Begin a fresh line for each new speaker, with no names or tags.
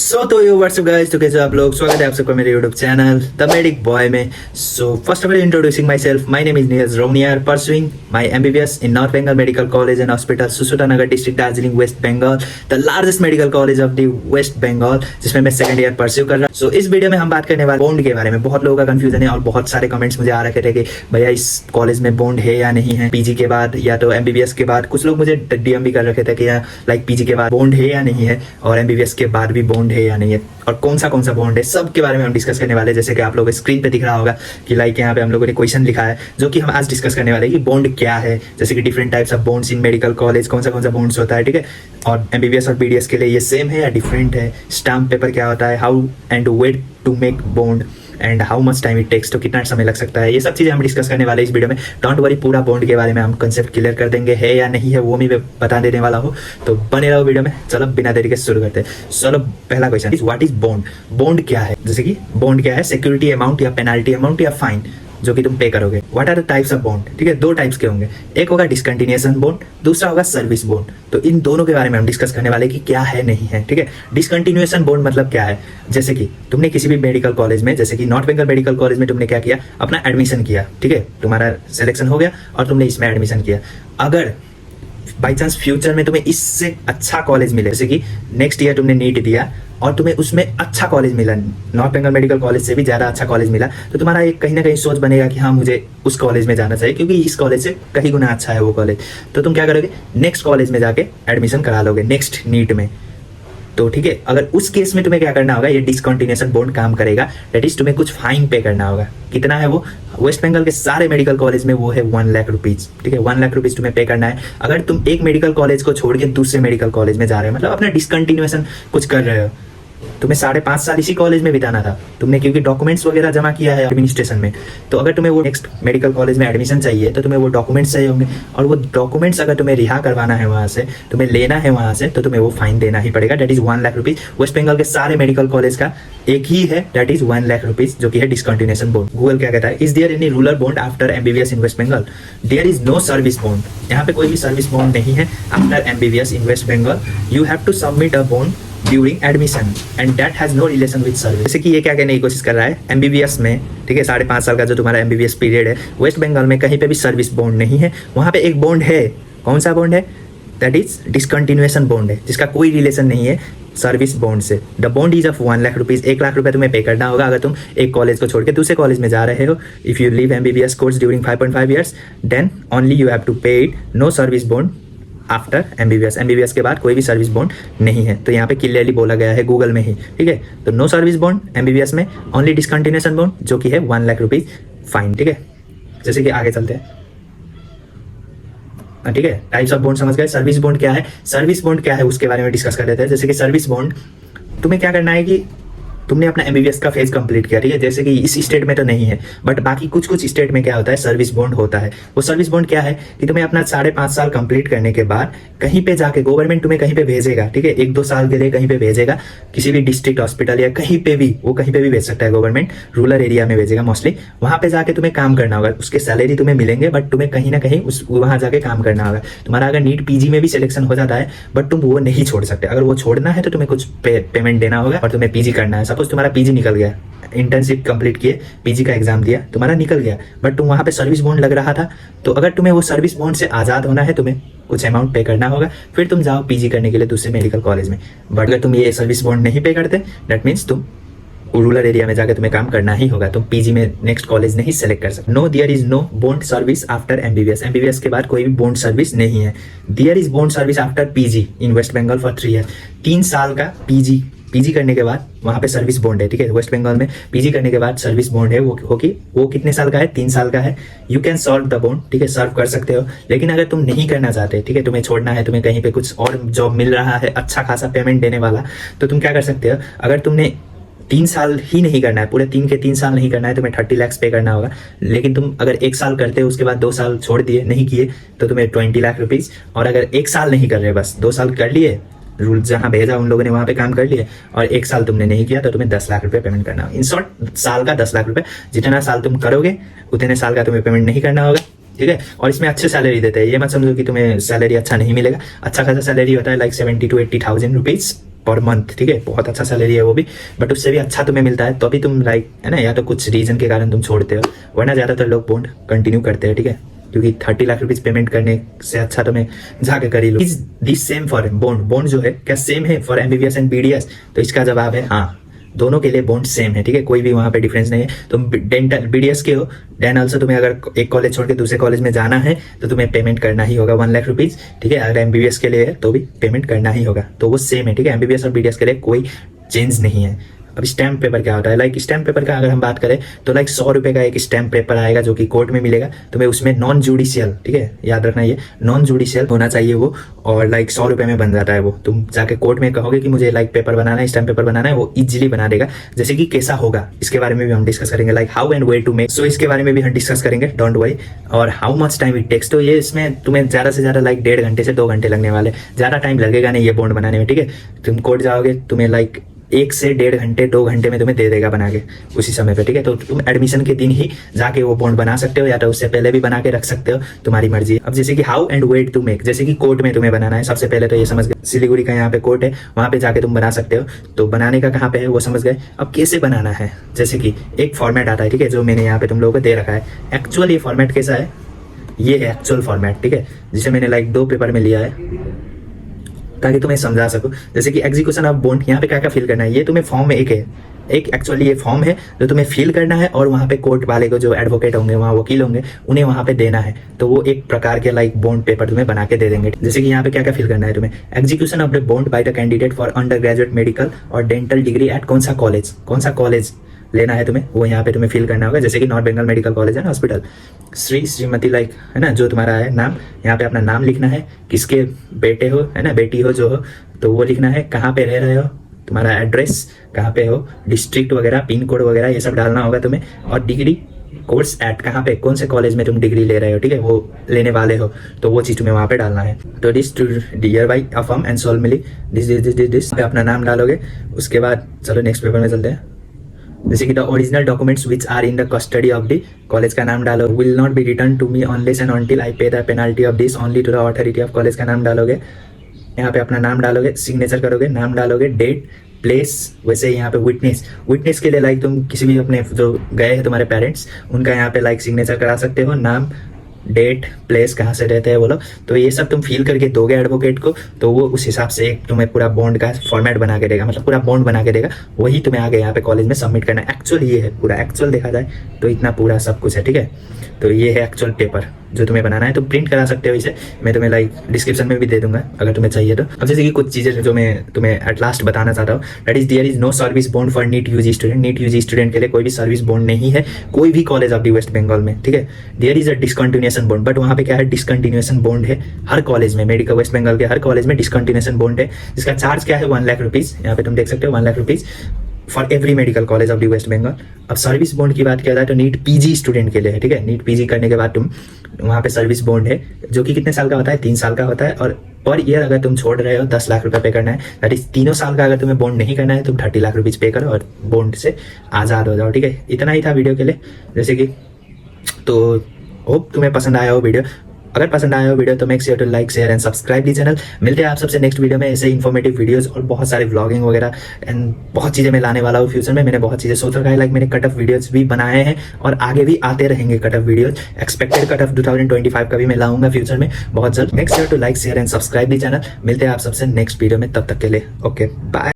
तो यो WhatsApp guys, तो कैसे आप लोग। स्वागत है आप सबका मेरे YouTube channel the medic boy में। So first of all introducing myself, my name is Neeraj Ronier, pursuing my MBBS in North Bengal medical college and hospital, Sushrutanagar district, Darjeeling, West Bengal, the largest medical college of the West Bengal, जिसमें मैं second year pursue कर रहा हूँ। सो इस video में हम बात करने वाले बॉन्ड के बारे में। बहुत लोगों का कंफ्यूजन है और बहुत सारे कमेंट्स मुझे आ रखे थे कि भैया इस कॉलेज में बॉन्ड है या नहीं है, पीजी के बाद या तो MBBS के बाद। कुछ लोग मुझे DM भी कर रखे थे कि लाइक पीजी के बाद बॉन्ड है या नहीं है और MBBS के बाद भी बॉन्ड है या नहीं है, और कौन सा बॉन्ड है, सब के बारे में हम डिस्कस करने वाले हैं। जैसे कि आप लोग स्क्रीन पे दिख रहा होगा कि लाइक यहाँ पे हम लोगों ने क्वेश्चन लिखा है जो कि हम आज डिस्कस करने वाले हैं कि बॉन्ड क्या है। जैसे कि different types of bonds in medical college, कौन सा बॉन्ड्स होता है, ठीक है। और MBBS और BDS के लिए ये सेम है या डिफरेंट है, स्टाम्प पेपर क्या होता है, how and wait to make bond and how much time it takes, तो कितना समय लग सकता है, ये सब चीज़ें हम डिस्कस करने वाले हैं इस वीडियो में। डोंट वरी, पूरा बॉन्ड के बारे में हम कंसेप्ट क्लियर कर देंगे, है या नहीं है वो भी मैं बता देने वाला हूँ, तो बने रहो वीडियो में। चलो बिना देरी के शुरू करते हैं। चलो पहला question is what is bond. Bond क्या है? जैसे कि बॉन्ड क्या है, सिक्योरिटी अमाउंट या पेनाल्टी अमाउंट या फाइन जो कि तुम पे करोगे। What are the types of bond, ठीक है, दो टाइप्स के होंगे, एक होगा डिसकंटिन्यूएशन बॉन्ड, दूसरा होगा सर्विस बॉन्ड। तो इन दोनों के बारे में हम डिस्कस करने वाले कि क्या है नहीं है, ठीक है। डिसकंटिन्यूएशन बॉन्ड मतलब क्या है, जैसे कि तुमने किसी भी मेडिकल कॉलेज में, जैसे कि नॉर्थ बंगाल मेडिकल कॉलेज में तुमने क्या किया, अपना एडमिशन किया, ठीक है, तुम्हारा सिलेक्शन हो गया और तुमने इसमें एडमिशन किया। अगर बाई चांस फ्यूचर में तुम्हें इससे अच्छा कॉलेज मिले, जैसे कि नेक्स्ट ईयर तुमने नीट दिया और तुम्हें उसमें अच्छा कॉलेज मिला, नॉर्थ बंगाल मेडिकल कॉलेज से भी ज़्यादा अच्छा कॉलेज मिला, तो तुम्हारा एक कहीं ना कहीं सोच बनेगा कि हाँ मुझे उस कॉलेज में जाना चाहिए क्योंकि इस कॉलेज से कहीं गुना अच्छा है वो कॉलेज। तो तुम क्या करोगे, नेक्स्ट कॉलेज में जाके एडमिशन करा लोगे, नेक्स्ट नीट में। तो ठीक है, अगर उस केस में तुम्हें क्या करना होगा, ये डिसकंटिन्यूएशन बॉन्ड काम करेगा। दैट इज तुम्हें कुछ फाइन पे करना होगा। कितना है वो? वेस्ट बंगाल के सारे मेडिकल कॉलेज में वो है 1 लाख रुपीज, ठीक है, 1 लाख रुपीज तुम्हें पे करना है। अगर तुम एक मेडिकल कॉलेज को छोड़ के दूसरे मेडिकल कॉलेज में जा रहे हो, मतलब अपना डिसकंटिन्यूएशन कुछ कर रहे हो, तुम्हें 5.5 साल इसी कॉलेज में बिताना था तुमने, क्योंकि डॉक्यूमेंट्स वगैरह जमा किया है एडमिनिस्ट्रेशन में। तो अगर तुम्हें वो नेक्स्ट मेडिकल कॉलेज में एडमिशन चाहिए तो तुम्हें वो डॉक्यूमेंट्स चाहिए होंगे, और वो डॉक्यूमेंट्स अगर तुम्हें रिहा करवाना है वहाँ से, तुम्हें लेना है वहाँ से, तो तुम्हें वो फाइन देना ही पड़ेगा। That is 1 lakh rupees. West Bengal के सारे मेडिकल कॉलेज का एक ही है, दैट इज 1 लाख रुपीज, जो कि है डिसकंटिन्यूएशन बॉन्ड। गूगल क्या कहता है, is there any rural bond after MBBS in West Bengal? There is no service bond. यहाँ पे कोई भी सर्विस बॉन्ड नहीं है after MBBS in West Bengal. You have to submit a bond during admission and that has no relation with service. जैसे कि ये क्या कहने की कोशिश कर रहा है, MBBS में, ठीक है, 5.5 साल का जो तुम्हारा MBBS पीरियड है, वेस्ट बंगाल में कहीं पे भी सर्विस बॉन्ड नहीं है। वहाँ पे एक बॉन्ड है, कौन सा बॉन्ड है? दैट इज डिसकंटिन्यूएशन बॉन्ड है, जिसका कोई रिलेशन नहीं है सर्विस बॉन्ड से। The bond is of 1 lakh rupees. 1 lakh रुपए तुम्हें पे करना होगा अगर तुम एक कॉलेज को छोड़ के दूसरे कॉलेज में जा रहे हो। If you leave MBBS course during 5.5 years then only you have to pay it. No service bond after MBBS के बाद कोई भी सर्विस बॉन्ड नहीं है। तो यहाँ पे क्लियरली बोला गया है गूगल में ही, ठीक है। तो नो सर्विस बॉन्ड MBBS में, ओनली डिसकंटिन्यूएशन बॉन्ड जो कि है 1 लाख रुपीज फाइन, ठीक है। जैसे कि आगे चलते हैं, ठीक है। टाइप्स ऑफ बॉन्ड समझ गए। सर्विस बॉन्ड क्या है, सर्विस बॉन्ड क्या है उसके बारे में डिस्कस कर लेते हैं। जैसे कि सर्विस बॉन्ड, तुम्हें क्या करना है कि तुमने अपना MBBS का फेज कंप्लीट किया, ठीक है, जैसे कि इस स्टेट में तो नहीं है बट बाकी कुछ स्टेट में क्या होता है, सर्विस बॉन्ड होता है। वो सर्विस बॉन्ड क्या है कि तुम्हें अपना 5.5 साल कंप्लीट करने के बाद कहीं पे जाके गवर्नमेंट तुम्हें कहीं पे भेजेगा, ठीक है, 1-2 साल के लिए कहीं पे भेजेगा, किसी भी डिस्ट्रिक्ट हॉस्पिटल या कहीं पे भी, वो कहीं पे भी भेज सकता है गवर्नमेंट, रूरल एरिया में भेजेगा मोस्टली। वहाँ पे जाके तुम्हें काम करना होगा, उसके सैलरी तुम्हें मिलेंगे बट तुम्हें कहीं ना कहीं उस वहाँ जाके काम करना होगा। तुम्हारा अगर नीट PG में भी सिलेक्शन हो जाता है बट तुम वो नहीं छोड़ सकते। अगर वो छोड़ना है तो तुम्हें कुछ पेमेंट देना होगा और तुम्हें PG करना है। सपोज तुम्हारा PG निकल गया, इंटर्नशिप कंप्लीट किए, PG का एग्जाम दिया, तुम्हारा निकल गया, बट तुम वहां पे सर्विस बॉन्ड लग रहा था, तो अगर तुम्हें वो सर्विस बॉन्ड से आजाद होना है तुम्हें कुछ अमाउंट पे करना होगा, फिर तुम जाओ PG करने के लिए दूसरे मेडिकल कॉलेज में। बट अगर तुम ये सर्विस बॉन्ड नहीं पे करते, दैट मीन्स तुम रूरल एरिया में जाकर तुम्हें काम करना ही होगा, तुम PG में नेक्स्ट कॉलेज नहीं सेलेक्ट कर सकते। No, there is no bond service after MBBS के बाद कोई भी बॉन्ड सर्विस नहीं है। There is bond service after PG in West Bengal for 3 year. 3 साल का PG करने के बाद वहाँ पे सर्विस बॉन्ड है, ठीक है। वेस्ट बंगाल में PG करने के बाद सर्विस बॉन्ड है, वो कितने साल का है? 3 साल का है। You can solve the bond, ठीक है, सर्व कर सकते हो। लेकिन अगर तुम नहीं करना चाहते, ठीक है, तुम्हें छोड़ना है, तुम्हें कहीं पे कुछ और जॉब मिल रहा है अच्छा खासा पेमेंट देने वाला, तो तुम क्या कर सकते हो, अगर तुमने 3 साल ही नहीं करना है, पूरे 3 साल नहीं करना है, तुम्हें 30 लाख पे करना होगा। लेकिन तुम अगर 1 साल करते हो, उसके बाद 2 साल छोड़ दिए, नहीं किए, तो तुम्हें 20 लाख रुपीज। और अगर 1 साल नहीं कर रहे, बस 2 साल कर लिए, रूल जहाँ भेजा उन लोगों ने वहाँ पे काम कर लिए, और 1 साल तुमने नहीं किया, तो तुम्हें 10 लाख रुपए पेमेंट करना होगा। इन शॉर्ट, साल का 10 लाख रुपए, जितना साल तुम करोगे उतने साल का तुम्हें पेमेंट नहीं करना होगा, ठीक है। और इसमें अच्छे सैलरी देते हैं, ये मत समझो कि तुम्हें सैलरी अच्छा नहीं मिलेगा। अच्छा खासा सैलरी होता है, like 70 to 80,000 rupees per month, ठीक है, बहुत अच्छा सैलरी है वो भी, बट उससे भी अच्छा तुम्हें मिलता है, तो अभी तुम लाइक है ना, या तो कुछ रीजन के कारण तुम छोड़ते हो, वरना ज़्यादातर लोग बॉन्ड कंटिन्यू करते हैं, ठीक है, क्योंकि 30 लाख रुपीज पेमेंट करने से अच्छा तुम्हें जाके कर ही लो। Is this same for bond? Bond जो है क्या सेम है फॉर एमबीबीएस एंड बीडीएस? तो इसका जवाब है हाँ, दोनों के लिए बॉन्ड सेम है, ठीक है, कोई भी वहाँ पे डिफरेंस नहीं है। तुम डेंटल बीडीएस के हो, देन ऑल्सो तुम्हें अगर एक कॉलेज छोड़ के दूसरे कॉलेज में जाना है तो तुम्हें पेमेंट करना ही होगा 1 लाख रुपीज, ठीक है। अगर एमबीबीएस के लिए है तो भी पेमेंट करना ही होगा, तो वो सेम है, ठीक है। एमबीबीएस और बीडीएस के लिए कोई चेंज नहीं है। अब स्टैम्प पेपर क्या होता है? लाइक स्टैम्प पेपर का अगर हम बात करें तो लाइक 100 रुपए का एक स्टैम्प पेपर आएगा जो कि कोर्ट में मिलेगा तुम्हें, उसमें नॉन जुडिशियल, ठीक है, याद रखना ये नॉन जुडिशियल होना चाहिए वो, और लाइक 100 रुपए में बन जाता है वो। तुम जाके कोर्ट में कहोगे कि मुझे लाइक पेपर बनाना है, स्टैम्प पेपर बनाना है, वो इजीली बना देगा। जैसे कि कैसा होगा इसके बारे में भी हम डिस्कस करेंगे, like how and way to make, so इसके बारे में भी हम डिस्कस करेंगे, डोंट वरी। और how much time it takes, तो ये इसमें तुम्हें ज्यादा से ज्यादा लाइक 1.5 घंटे से 2 घंटे लगने वाले, ज्यादा टाइम लगेगा नहीं ये बॉन्ड बनाने में, ठीक है। तुम कोर्ट जाओगे, तुम्हें लाइक 1 से 1.5 घंटे 2 घंटे में तुम्हें दे देगा बना के उसी समय पे, ठीक है। तो तुम एडमिशन के दिन ही जाके वो बॉन्ड बना सकते हो, या तो उससे पहले भी बना के रख सकते हो, तुम्हारी मर्जी है। अब जैसे कि how and wait to make, जैसे कि कोर्ट में तुम्हें बनाना है, सबसे पहले तो ये समझ गए सिलीगुड़ी का यहाँ पे कोर्ट है, वहाँ पे जाके तुम बना सकते हो। तो बनाने का कहाँ पे है वो समझ गए। अब कैसे बनाना है, जैसे कि एक फॉर्मेट आता है, ठीक है, जो मैंने यहाँ पे तुम लोगों को दे रखा है। एक्चुअल ये फॉर्मेट कैसा है, ये है एक्चुअल फॉर्मेट, ठीक है, जिसे मैंने लाइक 2 पेपर में लिया है ताकि तुम्हें समझा सकूं। जैसे कि एग्जीक्यूशन ऑफ बॉन्ड, यहाँ पे क्या क्या फिल करना है, ये तुम्हें फॉर्म में एक है, एक एक्चुअली ये फॉर्म है जो तुम्हें फिल करना है, और वहाँ पे कोर्ट वाले को जो एडवोकेट होंगे, वहाँ वकील होंगे, उन्हें वहाँ पे देना है। तो वो एक प्रकार के लाइक बॉन्ड पेपर तुम्हें बना के दे देंगे। जैसे कि यहाँ पे क्या क्या फिल करना है तुम्हें, execution of the bond by the candidate for under graduate medical और डेंटल डिग्री एट कौन सा कॉलेज लेना है तुम्हें, वो यहाँ पे तुम्हें फिल करना होगा। जैसे कि North Bengal medical college and hospital, Shrimati like है ना, जो तुम्हारा है नाम, यहाँ पे अपना नाम लिखना है, किसके बेटे हो है ना, बेटी हो जो हो, तो वो लिखना है, कहाँ पे रह रहे हो, तुम्हारा एड्रेस कहाँ पे हो, डिस्ट्रिक्ट वगैरह, पिन कोड वगैरह ये सब डालना होगा तुम्हें, और डिग्री कोर्स एट कहाँ पे, कौन से कॉलेज में तुम डिग्री ले रहे हो, ठीक है, वो लेने वाले हो, तो वो चीज़ तुम्हें वहाँ पे डालना है। तो this to dear by affirm and solemnly this पे अपना नाम डालोगे। उसके बाद चलो नेक्स्ट पेपर में चलते हैं। जैसे कि the original documents which are in the custody of the college का नाम डालो, will not be return to me unless and until I pay the penalty of this only to the authority of college का नाम डालोगे। यहाँ पे अपना नाम डालोगे, सिग्नेचर करोगे, नाम डालोगे, डेट, प्लेस। वैसे यहाँ पे विटनेस के लिए लाइक तुम किसी भी अपने जो गए हैं तुम्हारे पेरेंट्स, उनका यहाँ पे लाइक सिग्नेचर करा सकते हो, नाम, डेट, प्लेस, कहाँ से रहते हैं वो लोग, तो ये सब तुम फिल करके दोगे एडवोकेट को, तो वो उस हिसाब से एक तुम्हें पूरा बॉन्ड का फॉर्मेट बना के देगा, मतलब पूरा बॉन्ड बना के देगा, वही तुम्हें आगे यहाँ पे कॉलेज में सबमिट करना है। एक्चुअल ये है पूरा, एक्चुअल देखा जाए तो इतना पूरा सब कुछ है, ठीक है। तो ये है एक्चुअल पेपर जो तुम्हें बनाना है, तो प्रिंट करा सकते हो इसे, मैं तुम्हें लाइक डिस्क्रिप्शन में भी दे दूंगा अगर तुम्हें चाहिए तो। अब जैसे कि कुछ चीज़ें जो मैं तुम्हें एट लास्ट बताना चाहता हूँ, that is there is no service bond for NEET UG student. NEET UG student के लिए कोई भी सर्विस बॉन्ड नहीं है, कोई भी college of the West Bengal में, ठीक है। There is a discontinuation bond, but वहाँ पे क्या है, डिसकंटिन्यूएशन बॉन्ड है हर कॉलेज में, मेडिकल वेस्ट बंगाल के हर कॉलेज में डिसकंटिन्यूएशन बॉन्ड है, जिसका चार्ज क्या है 1 लाख रुपीज़। यहाँ पे तुम देख सकते हो 1 lakh rupees for every medical college of the West Bengal. अब सर्विस बॉन्ड की बात किया जाए तो नीट पीजी स्टूडेंट के लिए है, ठीक है। नीट पीजी करने के बाद तुम वहाँ पे सर्विस बॉन्ड है जो कि कितने साल का होता है, 3 साल का होता है, और पर ईयर अगर तुम छोड़ रहे हो 10 लाख रुपए पे करना है, दैट इज 3 साल का अगर तुम्हें बॉन्ड नहीं करना है तुम 30 लाख रुपीज़ पे करो और बॉन्ड से आज़ाद हो जाओ, ठीक है। इतना ही था वीडियो के लिए। जैसे कि तो होप तुम्हें पसंद आया हो वीडियो, अगर पसंद आया हो वीडियो तो make sure to like, share and subscribe the channel. मिलते हैं आप सबसे नेक्स्ट वीडियो में ऐसे इन्फॉर्मेटिव वीडियोस और बहुत सारे व्लॉगिंग वगैरह एंड बहुत चीज़ें मैं लाने वाला हूँ फ्यूचर में। मैंने बहुत चीज़ें सोच रखा है, लाइक मैंने कट ऑफ वीडियोस भी बनाए हैं और आगे भी आते रहेंगे cut off videos. Expected cut off 2025 का भी मैं लाऊंगा फ्यूचर में बहुत जल्द। Make sure to like, share and subscribe the channel. मिलते हैं आप सबसे नेक्स्ट वीडियो में, तब तक के लिए ओके बाय।